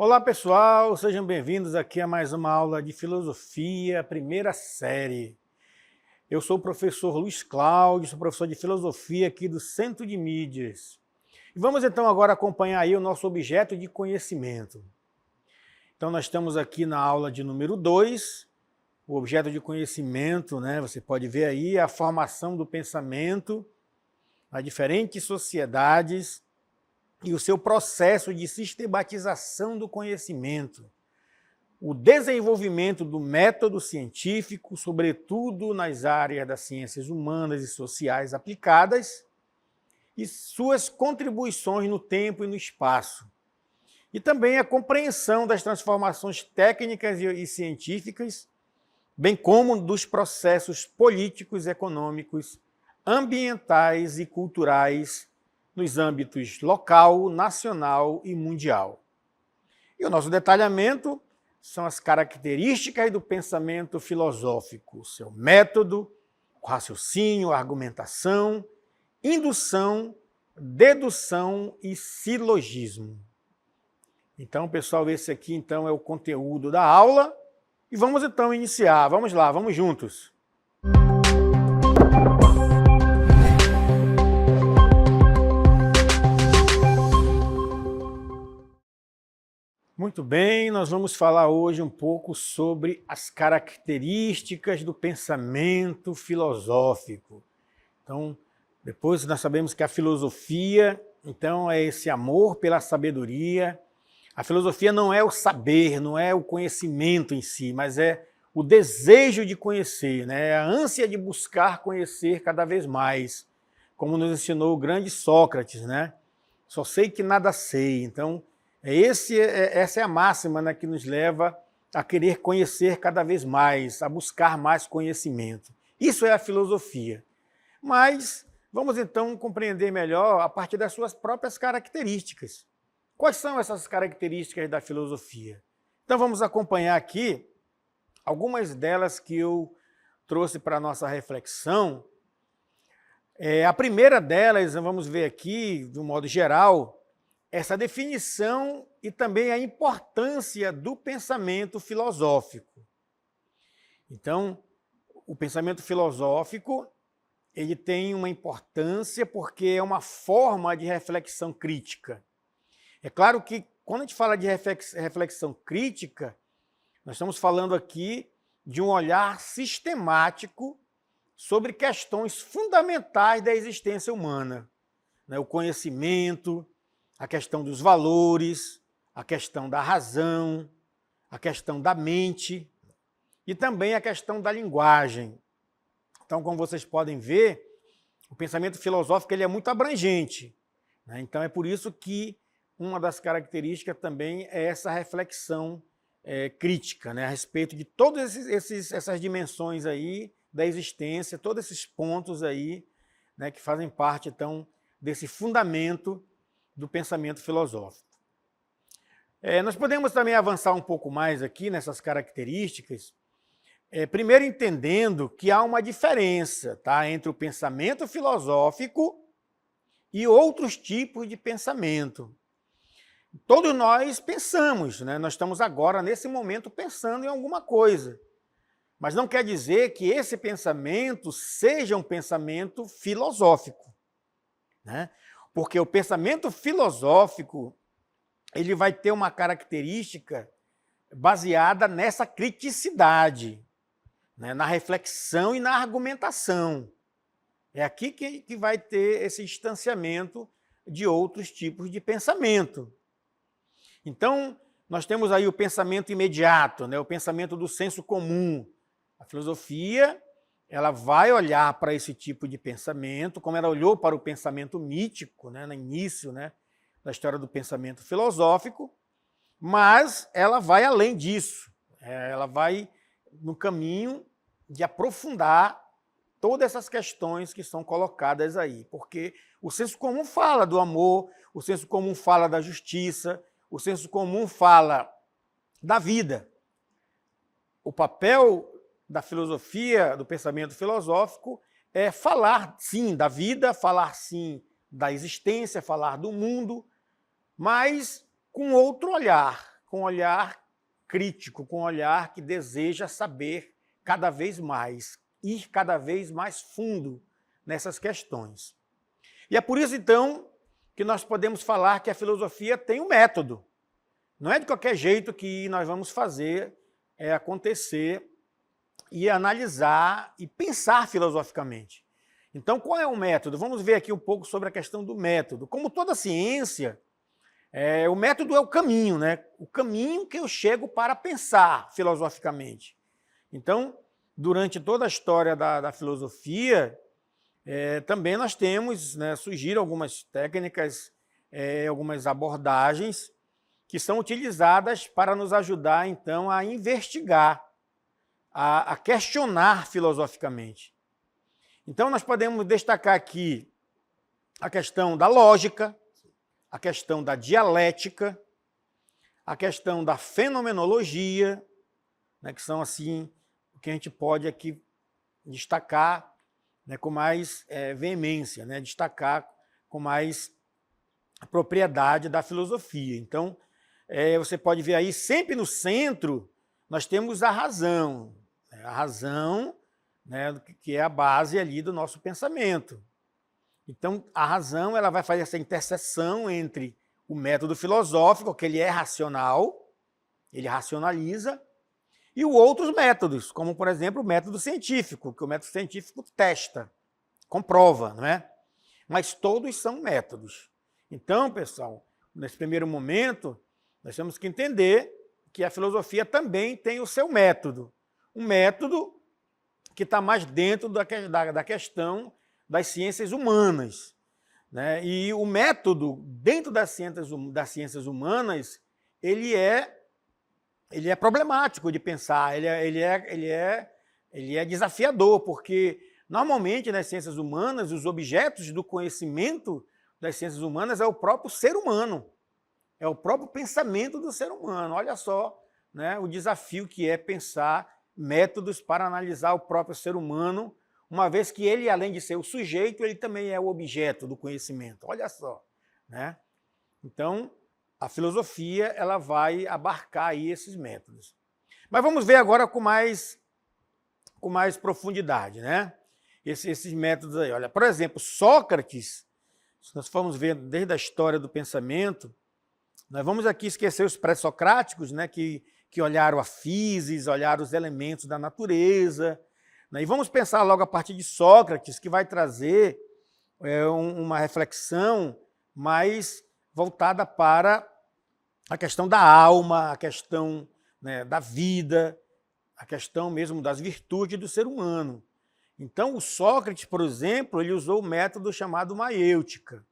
Olá pessoal, sejam bem-vindos aqui a mais uma aula de filosofia, primeira série. Eu sou o professor Luiz Cláudio, sou professor de filosofia aqui do Centro de Mídias. E vamos então agora acompanhar aí o nosso objeto de conhecimento. Então nós estamos aqui na aula de número 2, o objeto de conhecimento, né? Você pode ver aí a formação do pensamento nas diferentes sociedades e o seu processo de sistematização do conhecimento, o desenvolvimento do método científico, sobretudo nas áreas das ciências humanas e sociais aplicadas, e suas contribuições no tempo e no espaço. E também a compreensão das transformações técnicas e científicas, bem como dos processos políticos, econômicos, ambientais e culturais nos âmbitos local, nacional e mundial. E o nosso detalhamento são as características do pensamento filosófico, seu método, o raciocínio, a argumentação, indução, dedução e silogismo. Então, pessoal, esse aqui então é o conteúdo da aula e vamos então iniciar. Vamos lá, vamos juntos. Muito bem, nós vamos falar hoje um pouco sobre as características do pensamento filosófico. Então, depois nós sabemos que a filosofia, então, é esse amor pela sabedoria. A filosofia não é o saber, não é o conhecimento em si, mas é o desejo de conhecer, né? A ânsia de buscar conhecer cada vez mais, como nos ensinou o grande Sócrates, né? Só sei que nada sei. Então, essa é a máxima, né, que nos leva a querer conhecer cada vez mais, a buscar mais conhecimento. Isso é a filosofia. Mas vamos então compreender melhor a partir das suas próprias características. Quais são essas características da filosofia? Então vamos acompanhar aqui algumas delas que eu trouxe para a nossa reflexão. A primeira delas, vamos ver aqui, de um modo geral, essa definição e também a importância do pensamento filosófico. Então, o pensamento filosófico, ele tem uma importância porque é uma forma de reflexão crítica. É claro que quando a gente fala de reflexão crítica, nós estamos falando aqui de um olhar sistemático sobre questões fundamentais da existência humana, né? O conhecimento, a questão dos valores, a questão da razão, a questão da mente e também a questão da linguagem. Então, como vocês podem ver, o pensamento filosófico ele é muito abrangente, né? Então, é por isso que uma das características também é essa reflexão crítica, né? A respeito de todas essas dimensões aí da existência, todos esses pontos aí, né, que fazem parte, então, desse fundamento do pensamento filosófico. Nós podemos também avançar um pouco mais aqui nessas características, primeiro entendendo que há uma diferença, tá, entre o pensamento filosófico e outros tipos de pensamento. Todos nós pensamos, né? Nós estamos agora, nesse momento, pensando em alguma coisa. Mas não quer dizer que esse pensamento seja um pensamento filosófico, né? Porque o pensamento filosófico ele vai ter uma característica baseada nessa criticidade, né? Na reflexão e na argumentação. É aqui que vai ter esse distanciamento de outros tipos de pensamento. Então, nós temos aí o pensamento imediato, né? O pensamento do senso comum. A filosofia ela vai olhar para esse tipo de pensamento, como ela olhou para o pensamento mítico, né, no início, né, da história do pensamento filosófico, mas ela vai além disso. Ela vai no caminho de aprofundar todas essas questões que são colocadas aí, porque o senso comum fala do amor, o senso comum fala da justiça, o senso comum fala da vida. O papel da filosofia, do pensamento filosófico, é falar, sim, da vida, falar, sim, da existência, falar do mundo, mas com outro olhar, com um olhar crítico, com um olhar que deseja saber cada vez mais, ir cada vez mais fundo nessas questões. E é por isso, então, que nós podemos falar que a filosofia tem um método. Não é de qualquer jeito que nós vamos fazer acontecer e analisar e pensar filosoficamente. Então, qual é o método? Vamos ver aqui um pouco sobre a questão do método. Como toda ciência, o método é o caminho, né? O caminho que eu chego para pensar filosoficamente. Então, durante toda a história da filosofia, também nós temos, né, surgiram algumas técnicas, algumas abordagens que são utilizadas para nos ajudar, então, a investigar, a questionar filosoficamente. Então, nós podemos destacar aqui a questão da lógica, a questão da dialética, a questão da fenomenologia, né, que são, assim, o que a gente pode aqui destacar, né, com mais veemência, né, destacar com mais propriedade da filosofia. Então, você pode ver aí, sempre no centro, nós temos a razão, né, que é a base ali do nosso pensamento. Então, a razão ela vai fazer essa interseção entre o método filosófico, que ele é racional, ele racionaliza, e outros métodos, como, por exemplo, o método científico, que o método científico testa, comprova, não é? Mas todos são métodos. Então, pessoal, nesse primeiro momento, nós temos que entender que a filosofia também tem o seu método. Um método que está mais dentro da questão das ciências humanas, né? E o método, dentro das ciências humanas, ele é problemático de pensar, ele é desafiador, porque normalmente nas ciências humanas, os objetos do conhecimento das ciências humanas é o próprio ser humano, é o próprio pensamento do ser humano. Olha só, né, o desafio que é pensar métodos para analisar o próprio ser humano, uma vez que ele, além de ser o sujeito, ele também é o objeto do conhecimento. Olha só, né? Então, a filosofia ela vai abarcar aí esses métodos. Mas vamos ver agora com mais profundidade, né? Esses métodos aí. Olha, por exemplo, Sócrates, se nós formos ver desde a história do pensamento, nós vamos aqui esquecer os pré-socráticos, né, que olharam a físis, olharam os elementos da natureza, né, e vamos pensar logo a partir de Sócrates, que vai trazer uma reflexão mais voltada para a questão da alma, a questão, né, da vida, a questão mesmo das virtudes do ser humano. Então, o Sócrates, por exemplo, ele usou o método chamado maêutica,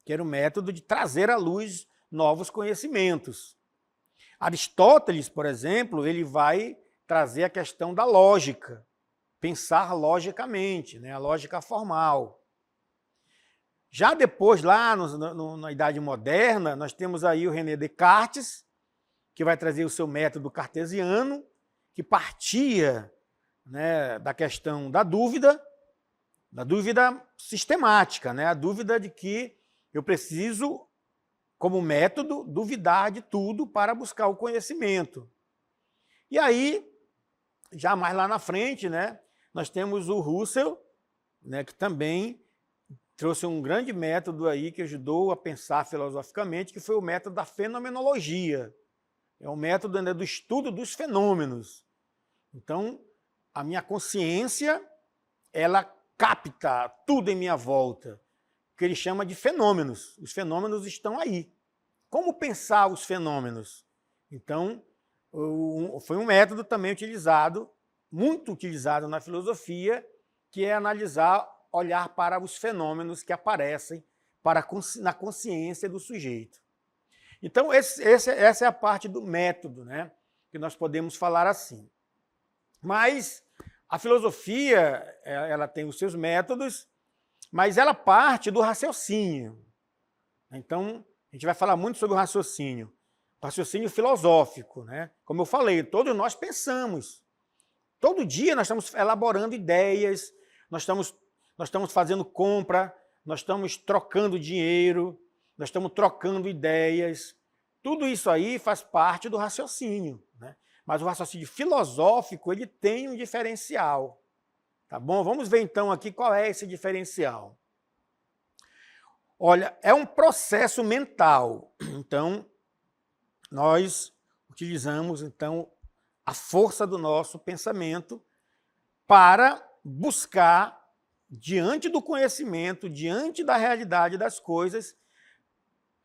que era o método de trazer à luz novos conhecimentos. Aristóteles, por exemplo, ele vai trazer a questão da lógica, pensar logicamente, né, a lógica formal. Já depois, lá na Idade Moderna, nós temos aí o René Descartes, que vai trazer o seu método cartesiano, que partia, né, da questão da dúvida sistemática, né, a dúvida de que eu preciso, como método, duvidar de tudo para buscar o conhecimento. E aí, já mais lá na frente, né, nós temos o Russell, né, que também trouxe um grande método aí que ajudou a pensar filosoficamente, que foi o método da fenomenologia. É um método, né, do estudo dos fenômenos. Então, a minha consciência, ela capta tudo em minha volta, que ele chama de fenômenos. Os fenômenos estão aí. Como pensar os fenômenos? Então, foi um método também utilizado, muito utilizado na filosofia, que é analisar, olhar para os fenômenos que aparecem na consciência do sujeito. Então, essa é a parte do método, né, que nós podemos falar assim. Mas a filosofia, ela tem os seus métodos, mas ela parte do raciocínio. Então, a gente vai falar muito sobre o raciocínio filosófico, né? Como eu falei, todos nós pensamos. Todo dia nós estamos elaborando ideias, nós estamos fazendo compra, nós estamos trocando dinheiro, nós estamos trocando ideias. tudo isso aí faz parte do raciocínio, né? Mas o raciocínio filosófico, ele tem um diferencial. Tá bom? Vamos ver então aqui qual é esse diferencial. Olha, é um processo mental. Então, nós utilizamos então a força do nosso pensamento para buscar, diante do conhecimento, diante da realidade das coisas,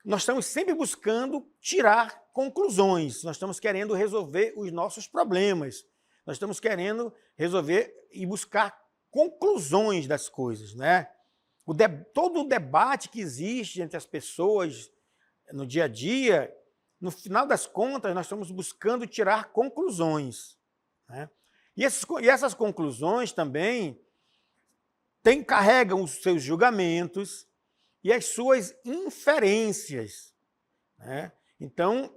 nós estamos sempre buscando tirar conclusões, nós estamos querendo resolver os nossos problemas, nós estamos querendo resolver e buscar conclusões das coisas, né? Todo o debate que existe entre as pessoas no dia a dia, no final das contas, nós estamos buscando tirar conclusões, né? E essas conclusões também carregam os seus julgamentos e as suas inferências, né? Então,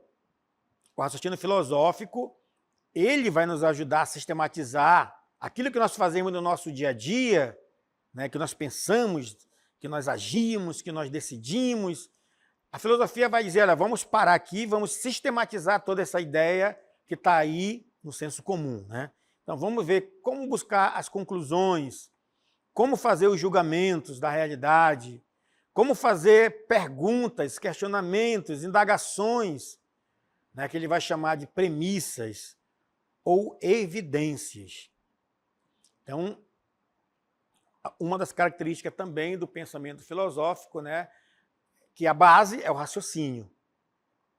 o raciocínio filosófico, ele vai nos ajudar a sistematizar aquilo que nós fazemos no nosso dia a dia, né, que nós pensamos, que nós agimos, que nós decidimos. A filosofia vai dizer, olha, vamos parar aqui, vamos sistematizar toda essa ideia que está aí no senso comum, né? Então, vamos ver como buscar as conclusões, como fazer os julgamentos da realidade, como fazer perguntas, questionamentos, indagações, né, que ele vai chamar de premissas ou evidências. Então, uma das características também do pensamento filosófico, né, que a base é o raciocínio.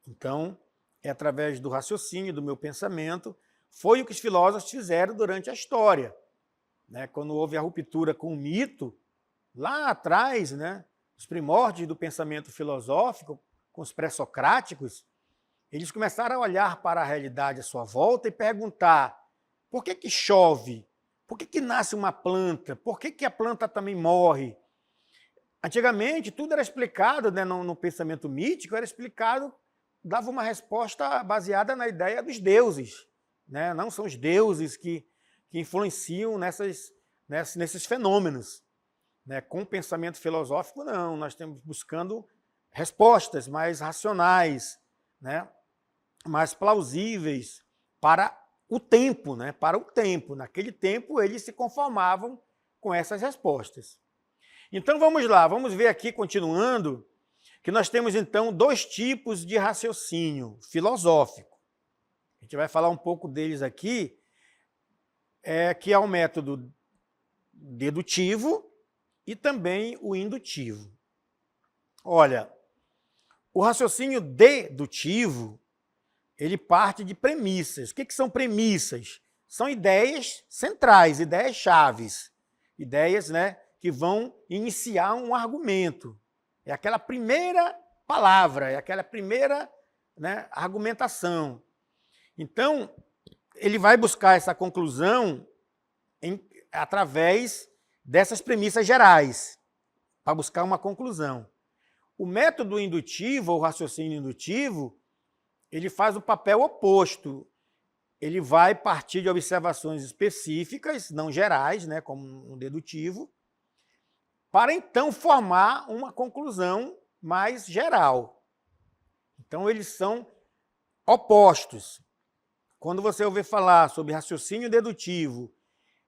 Então, é através do raciocínio, do meu pensamento, foi o que os filósofos fizeram durante a história, né? Quando houve a ruptura com o mito, lá atrás, né, os primórdios do pensamento filosófico, com os pré-socráticos, eles começaram a olhar para a realidade à sua volta e perguntar: por que chove? Por que nasce uma planta? Por que a planta também morre? Antigamente, tudo era explicado, né, no pensamento mítico, era explicado, dava uma resposta baseada na ideia dos deuses, né? Não são os deuses que influenciam nesses fenômenos, né? Com o pensamento filosófico, não. Nós estamos buscando respostas mais racionais, né? Mais plausíveis para o tempo, né? Para o tempo. Naquele tempo, eles se conformavam com essas respostas. Então, vamos lá, vamos ver aqui, continuando, que nós temos, então, dois tipos de raciocínio filosófico. A gente vai falar um pouco deles aqui, que é o método dedutivo e também o indutivo. Olha, o raciocínio dedutivo, ele parte de premissas. O que são premissas? São ideias centrais, ideias chaves, ideias, né, que vão iniciar um argumento. É aquela primeira palavra, é aquela primeira, né, argumentação. Então, ele vai buscar essa conclusão através dessas premissas gerais, para buscar uma conclusão. O método indutivo, ou raciocínio indutivo, ele faz o papel oposto. Ele vai partir de observações específicas, não gerais, né, como um dedutivo, para então formar uma conclusão mais geral. Então, eles são opostos. Quando você ouvir falar sobre raciocínio dedutivo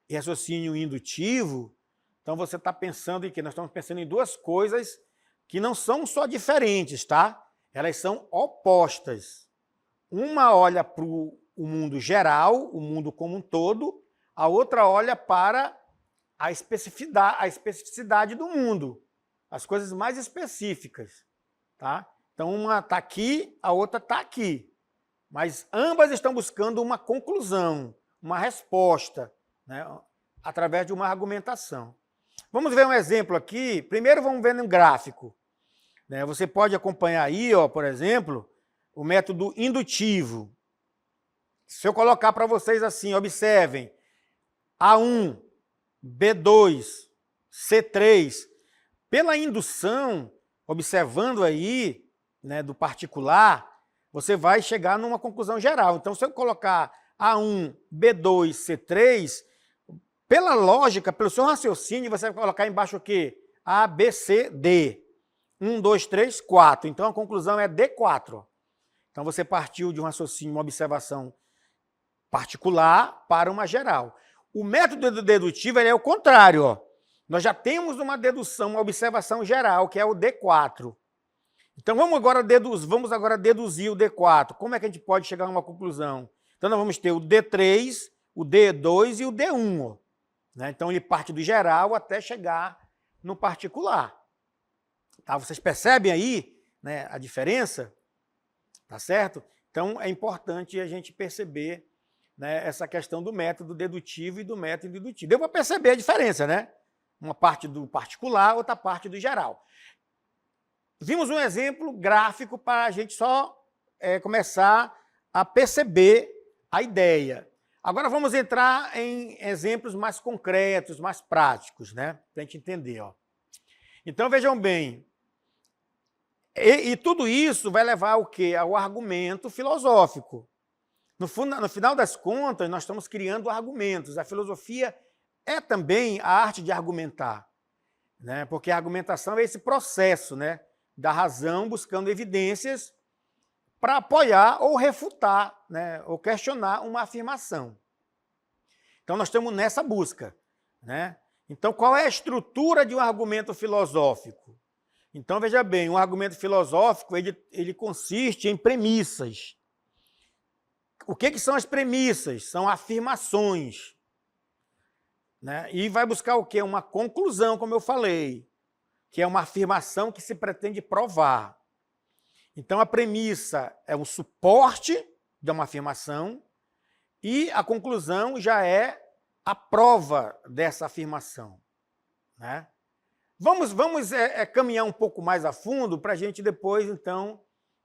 e raciocínio indutivo, então você está pensando em que nós estamos pensando em duas coisas que não são só diferentes, tá? Elas são opostas. Uma olha para o mundo geral, o mundo como um todo, a outra olha para a especificidade do mundo, as coisas mais específicas, tá? Então, uma está aqui, a outra está aqui. Mas ambas estão buscando uma conclusão, uma resposta, né, através de uma argumentação. Vamos ver um exemplo aqui. Primeiro vamos ver no gráfico, né? Você pode acompanhar aí, ó, por exemplo, o método indutivo. Se eu colocar para vocês assim, observem, A1, B2, C3, pela indução, observando aí, né, do particular, você vai chegar numa conclusão geral. Então, se eu colocar A1, B2, C3, pela lógica, pelo seu raciocínio, você vai colocar embaixo o quê? A, B, C, D. 1, 2, 3, 4. Então, a conclusão é D4. Então você partiu de um raciocínio, uma observação particular para uma geral. O método dedutivo ele é o contrário. Ó. Nós já temos uma dedução, uma observação geral, que é o D4. Então vamos agora deduzir o D4. Como é que a gente pode chegar a uma conclusão? Então nós vamos ter o D3, o D2 e o D1. Ó. Né? Então ele parte do geral até chegar no particular. Tá? Vocês percebem aí, né, a diferença? Tá certo? Então é importante a gente perceber, né, essa questão do método dedutivo e do método indutivo. Deu para perceber a diferença, né? Uma parte do particular, outra parte do geral. Vimos um exemplo gráfico para a gente só começar a perceber a ideia. Agora vamos entrar em exemplos mais concretos, mais práticos, né? Para a gente entender. Ó. Então vejam bem, e tudo isso vai levar ao quê? Ao argumento filosófico. No final das contas, nós estamos criando argumentos. A filosofia é também a arte de argumentar, né? Porque a argumentação é esse processo, né, da razão buscando evidências para apoiar ou refutar, né, ou questionar uma afirmação. Então, nós estamos nessa busca. Né? Então, qual é a estrutura de um argumento filosófico? Então, veja bem, um argumento filosófico ele consiste em premissas. O que são as premissas? São afirmações. Né? E vai buscar o quê? Uma conclusão, como eu falei, que é uma afirmação que se pretende provar. Então, a premissa é o suporte de uma afirmação e a conclusão já é a prova dessa afirmação. Né? Vamos caminhar um pouco mais a fundo para a gente depois, então,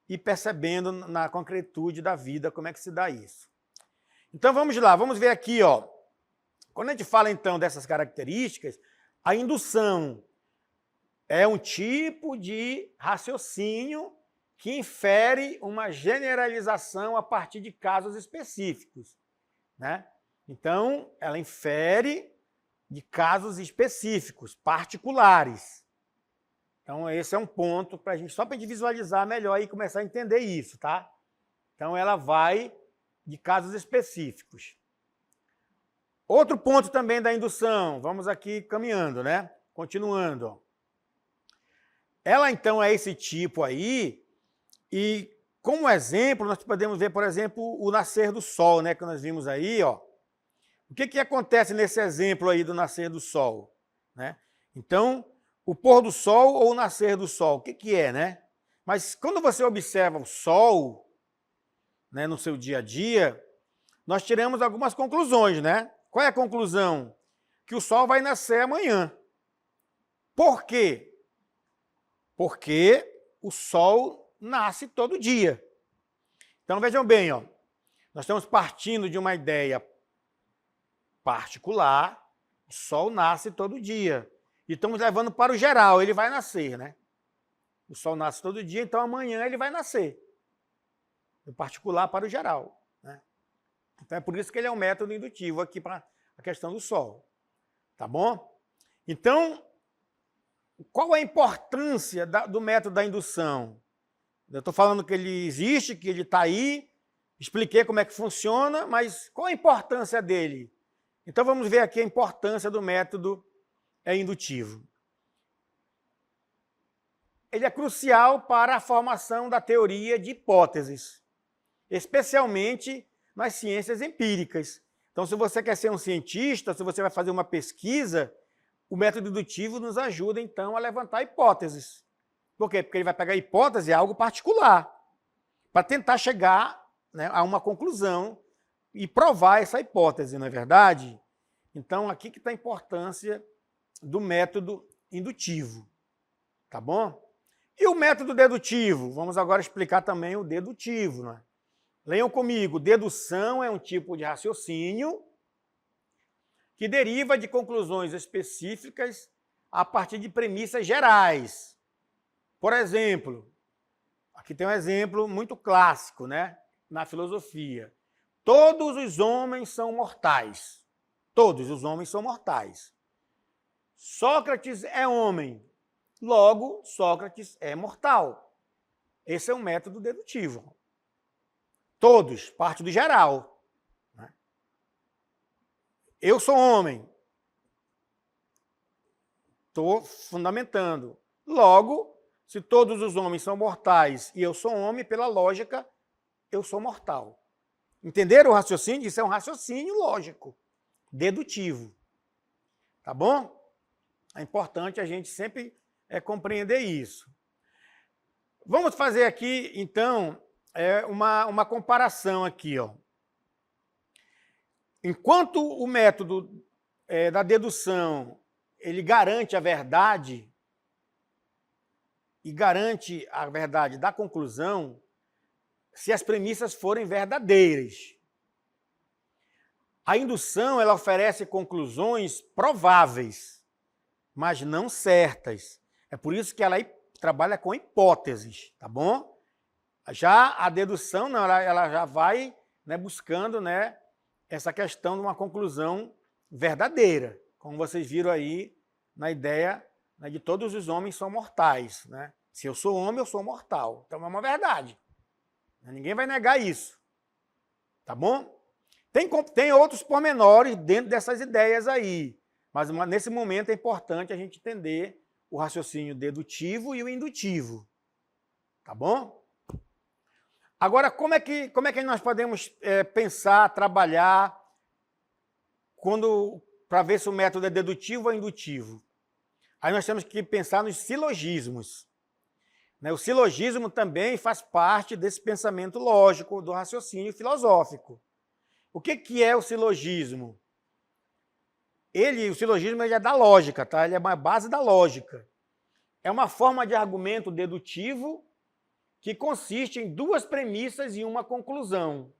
ir percebendo na concretude da vida como é que se dá isso. Então, vamos lá, vamos ver aqui, ó. Quando a gente fala, então, dessas características, a indução é um tipo de raciocínio que infere uma generalização a partir de casos específicos. Né? Então, ela infere de casos específicos, particulares. Então, esse é um ponto para a gente, só para a gente visualizar melhor e começar a entender isso, tá? Então, ela vai de casos específicos. Outro ponto também da indução, vamos aqui caminhando, né? Continuando. Ó. Ela, então, é esse tipo aí, e como exemplo, nós podemos ver, por exemplo, o nascer do sol, né? Que nós vimos aí, ó. O que acontece nesse exemplo aí do nascer do sol? Né? Então, o pôr do sol ou o nascer do sol, o que é, né? Mas quando você observa o sol, né, no seu dia a dia, nós tiramos algumas conclusões, né? Qual é a conclusão? Que o sol vai nascer amanhã. Por quê? Porque o sol nasce todo dia. Então, vejam bem, ó, nós estamos partindo de uma ideia particular, o sol nasce todo dia. E estamos levando para o geral, ele vai nascer, né? O sol nasce todo dia, então amanhã ele vai nascer. Do particular para o geral. Né? Então é por isso que ele é um método indutivo aqui para a questão do sol. Tá bom? Então, qual a importância do método da indução? Eu estou falando que ele existe, que ele está aí, expliquei como é que funciona, mas qual a importância dele? Então vamos ver aqui a importância do método indutivo. Ele é crucial para a formação da teoria de hipóteses, especialmente nas ciências empíricas. Então, se você quer ser um cientista, se você vai fazer uma pesquisa, o método indutivo nos ajuda, então, a levantar hipóteses. Por quê? Porque ele vai pegar a hipótese, algo particular, para tentar chegar, né, a uma conclusão e provar essa hipótese, não é verdade? Então, aqui que está a importância do método indutivo. Tá bom? E o método dedutivo? Vamos agora explicar também o dedutivo. Né? Leiam comigo. Dedução é um tipo de raciocínio que deriva de conclusões específicas a partir de premissas gerais. Por exemplo, aqui tem um exemplo muito clássico, né, na filosofia. Todos os homens são mortais. Todos os homens são mortais. Sócrates é homem. Logo, Sócrates é mortal. Esse é um método dedutivo. Todos, parte do geral. Né? Eu sou homem. Estou fundamentando. Logo, se todos os homens são mortais e eu sou homem, pela lógica, eu sou mortal. Entenderam o raciocínio? Isso é um raciocínio lógico, dedutivo. Tá bom? É importante a gente sempre compreender isso. Vamos fazer aqui, então, uma comparação aqui. Ó. Enquanto o método da dedução ele garante a verdade e garante a verdade da conclusão se as premissas forem verdadeiras. A indução ela oferece conclusões prováveis, mas não certas. É por isso que ela trabalha com hipóteses, tá bom? Já a dedução, não, ela já vai buscando essa questão de uma conclusão verdadeira, como vocês viram aí na ideia de todos os homens são mortais. Né? Se eu sou homem, eu sou mortal. Então é uma verdade. Ninguém vai negar isso. Tá bom? Tem outros pormenores dentro dessas ideias aí, mas nesse momento é importante a gente entender o raciocínio dedutivo e o indutivo. Tá bom? Agora, como é que nós podemos pensar, trabalhar para ver se o método é dedutivo ou indutivo? Aí nós temos que pensar nos silogismos. O silogismo também faz parte desse pensamento lógico, do raciocínio filosófico. O que é o silogismo? O silogismo ele é da lógica, tá? Ele é uma base da lógica. É uma forma de argumento dedutivo que consiste em duas premissas e uma conclusão.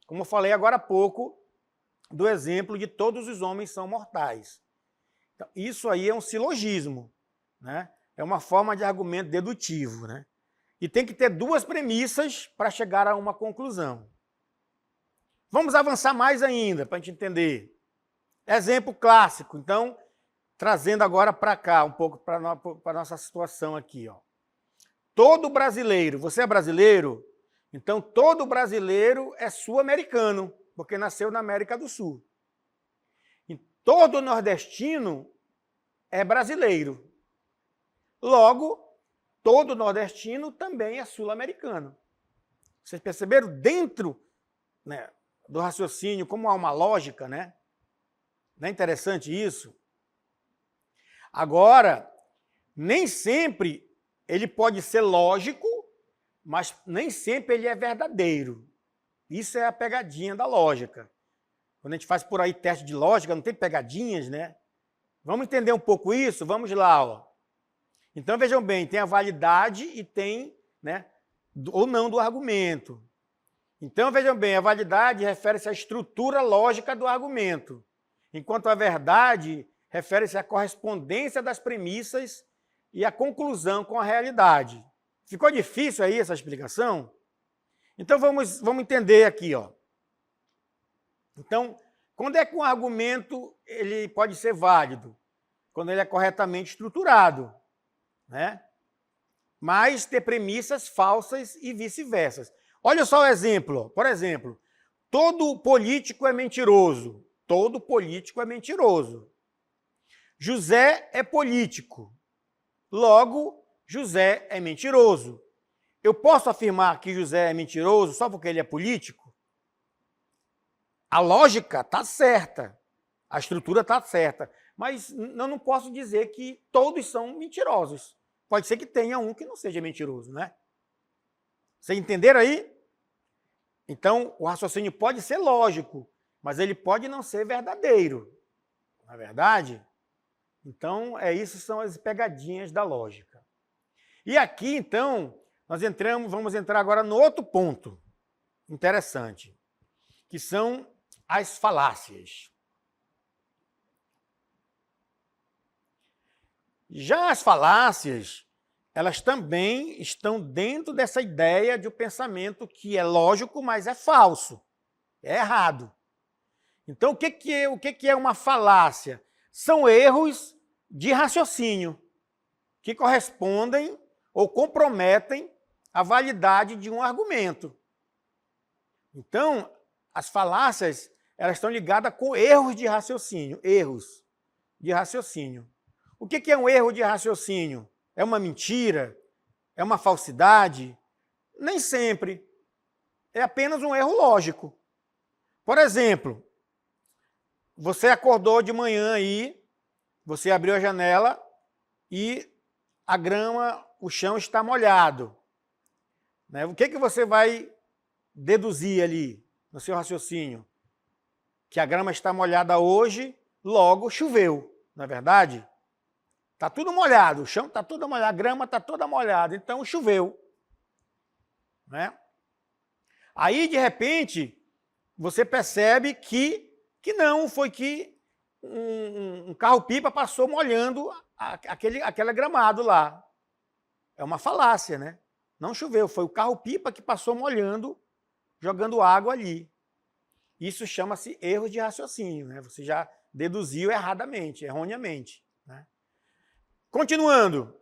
Como eu falei agora há pouco, do exemplo de todos os homens são mortais. Então, isso aí é um silogismo, né? É uma forma de argumento dedutivo, né? E tem que ter duas premissas para chegar a uma conclusão. Vamos avançar mais ainda, para a gente entender. Exemplo clássico, então, trazendo agora para cá, um pouco para a nossa situação aqui. Ó. Todo brasileiro, você é brasileiro? Então, todo brasileiro é sul-americano, porque nasceu na América do Sul. E todo nordestino é brasileiro. Logo, todo nordestino também é sul-americano. Vocês perceberam? Dentro do raciocínio, como há uma lógica, né? Não é interessante isso? Agora, nem sempre ele pode ser lógico, mas nem sempre ele é verdadeiro. Isso é a pegadinha da lógica. Quando a gente faz por aí teste de lógica, não tem pegadinhas, né? Vamos entender um pouco isso? Vamos lá, ó. Então, vejam bem, tem a validade e tem, ou não do argumento. Então, vejam bem, a validade refere-se à estrutura lógica do argumento, enquanto a verdade refere-se à correspondência das premissas e à conclusão com a realidade. Ficou difícil aí essa explicação? Então, vamos entender aqui. Ó. Então, quando é que um argumento ele pode ser válido? Quando ele é corretamente estruturado. Né? Mas ter premissas falsas e vice-versa. Olha só o exemplo. Por exemplo, todo político é mentiroso. Todo político é mentiroso. José é político. Logo, José é mentiroso. Eu posso afirmar que José é mentiroso só porque ele é político? A lógica está certa. A estrutura está certa. Mas eu não posso dizer que todos são mentirosos. Pode ser que tenha um que não seja mentiroso, né? Vocês entenderam aí? Então, o raciocínio pode ser lógico, mas ele pode não ser verdadeiro. Não é verdade? Então, isso são as pegadinhas da lógica. E aqui, então, vamos entrar agora no outro ponto interessante, que são as falácias. Já as falácias, elas também estão dentro dessa ideia de um pensamento que é lógico, mas é falso, é errado. Então, o que é uma falácia? São erros de raciocínio que correspondem ou comprometem a validade de um argumento. Então, as falácias, elas estão ligadas com erros de raciocínio. Erros de raciocínio. O que é um erro de raciocínio? É uma mentira? É uma falsidade? Nem sempre. É apenas um erro lógico. Por exemplo, você acordou de manhã aí, você abriu a janela e a grama, o chão está molhado. Né? O que você vai deduzir ali no seu raciocínio? Que a grama está molhada hoje, logo choveu, não é verdade? Está tudo molhado, o chão está todo molhado, a grama está toda molhada, então choveu. Né? Aí, de repente, você percebe que não, foi que um carro-pipa passou molhando aquele gramado lá. É uma falácia, né? Não choveu, foi o carro-pipa que passou molhando, jogando água ali. Isso chama-se erro de raciocínio, né? Você já deduziu erradamente, erroneamente. Né? Continuando.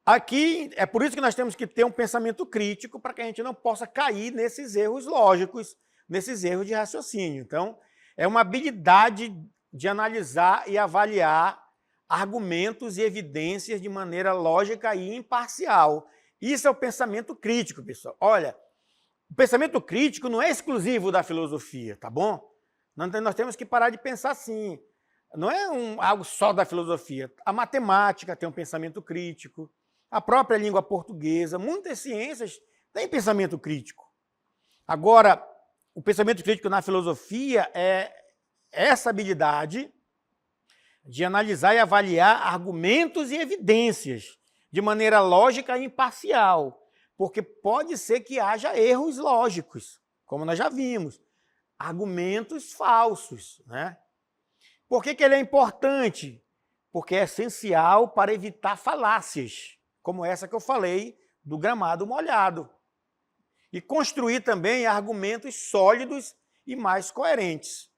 Aqui, é por isso que nós temos que ter um pensamento crítico para que a gente não possa cair nesses erros lógicos, nesses erros de raciocínio. Então, é uma habilidade de analisar e avaliar argumentos e evidências de maneira lógica e imparcial. Isso é o pensamento crítico, pessoal. Olha, o pensamento crítico não é exclusivo da filosofia, tá bom? Nós temos que parar de pensar assim. Não é algo só da filosofia. A matemática tem um pensamento crítico, a própria língua portuguesa, muitas ciências têm pensamento crítico. Agora, o pensamento crítico na filosofia é essa habilidade de analisar e avaliar argumentos e evidências de maneira lógica e imparcial, porque pode ser que haja erros lógicos, como nós já vimos, argumentos falsos. Né? Por que ele é importante? Porque é essencial para evitar falácias, como essa que eu falei do gramado molhado. E construir também argumentos sólidos e mais coerentes.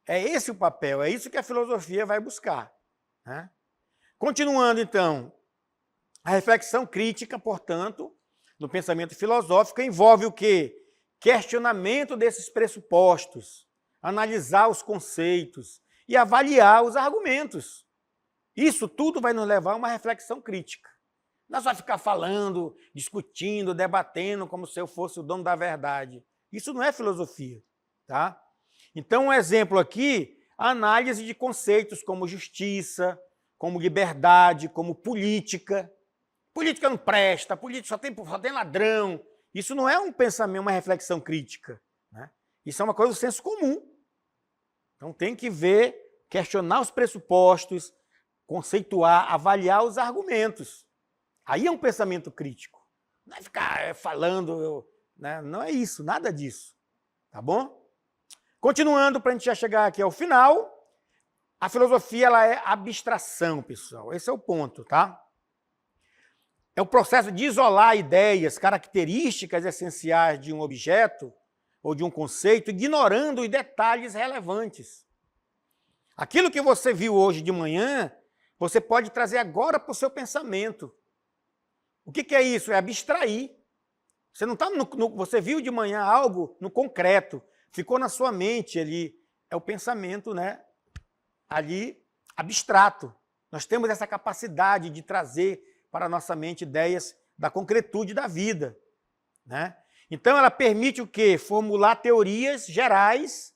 É esse o papel, é isso que a filosofia vai buscar. Né? Continuando, então, a reflexão crítica, portanto, no pensamento filosófico, envolve o quê? Questionamento desses pressupostos, analisar os conceitos e avaliar os argumentos. Isso tudo vai nos levar a uma reflexão crítica. Não é só ficar falando, discutindo, debatendo como se eu fosse o dono da verdade. Isso não é filosofia. Tá? Então, um exemplo aqui, a análise de conceitos como justiça, como liberdade, como política. Política não presta, política só tem ladrão. Isso não é um pensamento, uma reflexão crítica. Né? Isso é uma coisa do senso comum. Então tem que ver, questionar os pressupostos, conceituar, avaliar os argumentos. Aí é um pensamento crítico. Não é ficar falando, né? Não é isso, nada disso. Tá bom? Continuando, para a gente já chegar aqui ao final, a filosofia ela é abstração, pessoal. Esse é o ponto, tá? É o processo de isolar ideias, características essenciais de um objeto ou de um conceito, ignorando os detalhes relevantes. Aquilo que você viu hoje de manhã, você pode trazer agora para o seu pensamento. O que é isso? É abstrair. Você não tá você viu de manhã algo no concreto, ficou na sua mente ali. É o pensamento, né? Ali abstrato. Nós temos essa capacidade de trazer para a nossa mente ideias da concretude da vida. Né? Então, ela permite o quê? Formular teorias gerais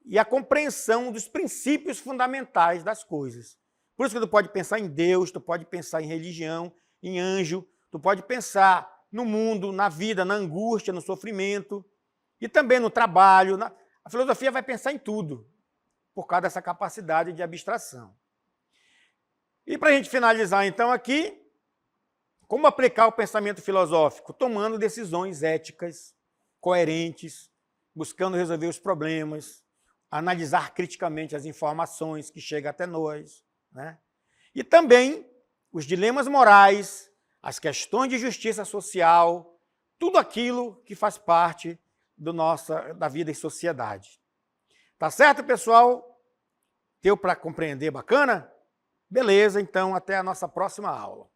e a compreensão dos princípios fundamentais das coisas. Por isso que tu pode pensar em Deus, tu pode pensar em religião, em anjo, tu pode pensar no mundo, na vida, na angústia, no sofrimento e também no trabalho. A filosofia vai pensar em tudo, por causa dessa capacidade de abstração. E para a gente finalizar, então, aqui, como aplicar o pensamento filosófico? Tomando decisões éticas, coerentes, buscando resolver os problemas, analisar criticamente as informações que chegam até nós. Né? E também os dilemas morais, as questões de justiça social, tudo aquilo que faz parte da vida em sociedade. Tá certo, pessoal? Deu para compreender bacana? Beleza, então até a nossa próxima aula.